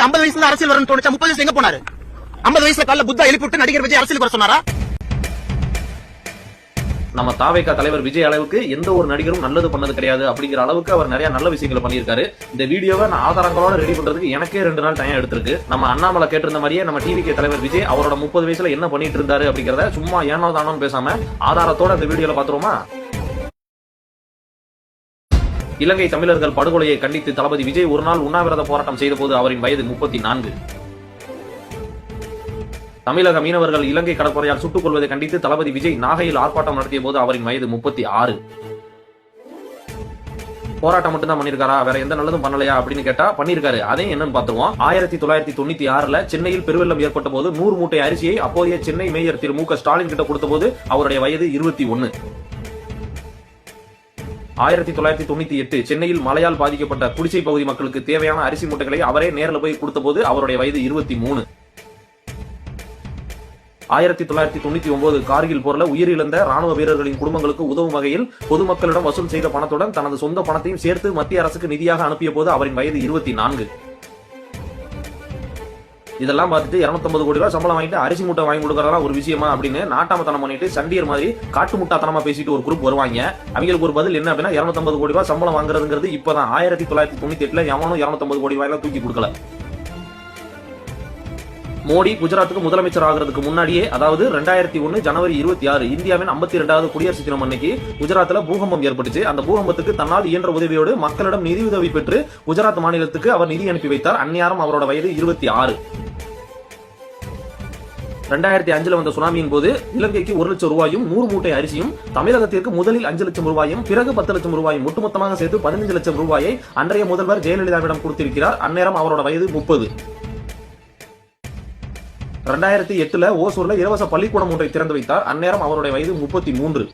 விஜய்க்கு 50 வயசுல அரசியல் வரணும் தோணுச்சா? 30 வயசுல எங்க போனாரு? 50 வயசுல காலைல புத்தா எழுப்பிவிட்டு நடிகர் விஜய் அரசியலுக்கு வர சொன்னாரா? நம்ம தாவேகா தலைவர் விஜய் அளவுக்கு எந்த ஒரு நடிகரும் நல்லது பண்ணது கிடையாது அப்படிங்கிற அளவுக்கு அவர் நிறைய நல்ல விஷயங்களை பண்ணியிருக்காரு. இந்த வீடியோவை நான் ஆதாரங்களோட ரெடி பண்றதுக்கு எனக்கே 2 நாள் டைம் எடுத்திருக்கு. நம்ம அண்ணாமலை கேட்டிருந்த மாதிரியே நம்ம டிவிகே தலைவர் விஜய் அவரோட 30 வயசுல என்ன பண்ணிட்டு இருந்தாரு அப்படிங்கறத சும்மா ஏனோ தானோ பேசாம ஆதாரத்தோட இந்த வீடியோல பாத்துருவோமா? இலங்கை தமிழர்கள் படுகொலையை கண்டித்து தளபதி விஜய் ஒரு நாள் உண்ணாவிரத போராட்டம் செய்த போது அவரின் வயது 34. தமிழக மீனவர்கள் இலங்கை கடற்படையால் சுட்டுக் கொள்வதை கண்டித்து தளபதி விஜய் நாகையில் ஆர்ப்பாட்டம் நடத்திய போது அவரின் வயது 36. போராட்டம் மட்டும் தான் பண்ணிருக்காரா, வேற எந்த நல்லதும் பண்ணலையா அப்படின்னு கேட்டா பண்ணிருக்காரு. அதே என்னன்னு பாத்துருவோம். 1996 சென்னையில் பெருவெள்ளம் ஏற்பட்ட போது 100 மூட்டை அரிசியை அப்போதைய சென்னை மேயர் திரு மு.க. ஸ்டாலின் கிட்ட கொடுத்த போது அவருடைய வயது 21. 1998 சென்னையில் மழையால் பாதிக்கப்பட்ட குடிசை பகுதி மக்களுக்கு தேவையான அரிசி மூட்டைகளை அவரே நேரில் போய் கொடுத்த போது அவருடைய வயது 23. 1999 கார்கில் போர்ல உயிரிழந்த ராணுவ வீரர்களின் குடும்பங்களுக்கு உதவும் வகையில் பொதுமக்களிடம் வசூல் செய்த பணத்துடன் தனது சொந்த பணத்தையும் சேர்த்து மத்திய அரசுக்கு நிதியாக அனுப்பிய போது அவரின் வயது 24. இதெல்லாம் பார்த்துட்டு 250 கோடி ரூபாய் சம்பளம் வாங்கிட்டு அரிசி மூட்டை வாங்கி கொடுக்கறதா ஒரு விஷயமா அப்படின்னு நாட்டாமத்தனம் பண்ணிட்டு சண்டியர் மாதிரி காட்டு முட்டாத்தனமா பேசிட்டு ஒரு குரூப் வருவாங்க. அவங்களுக்கு ஒரு பதில் என்ன அப்படின்னா 250 கோடி ரூபாய் சம்பளம் வாங்குறதுங்கிறது இப்பதான் 1998 எவனும் 250 கோடி ரூபாய் தூக்கி கொடுக்கல. மோடி குஜராத்துக்கு முதலமைச்சர் ஆகிறதுக்கு முன்னாடியே, அதாவது 2001 ஜனவரி 26 இந்தியாவின் 52வது குடியரசு தினம் அன்னைக்கு குஜராத்ல பூகம்பம் ஏற்பட்டுச்சு. அந்த பூகம்பத்துக்கு தன்னால் இயன்ற உதவியோடு மக்களிடம் நிதி உதவி பெற்று குஜராத் மாநிலத்துக்கு அவர் நிதி அனுப்பி வைத்தார். அந்நேரம் அவரோட வயது 26. 2005 வந்த சுனாமியின் போது இலங்கைக்கு 1 லட்சம் ரூபாயும் 100 மூட்டை அரிசியும், தமிழகத்திற்கு முதலில் 5 லட்சம் ரூபாயும் பிறகு 10 லட்சம் ரூபாயும் ஒட்டுமொத்தமாக சேர்த்து 15 லட்சம் ரூபாயை அன்றைய முதல்வர் ஜெயலலிதாவிடம் கொடுத்திருக்கிறார். அந்நேரம் அவரோட வயது 30. 2008 ஓசூர்ல இலவச பள்ளிக்கூடம் ஒன்றை திறந்து வைத்தார். அந்நேரம் அவருடைய வயது 33.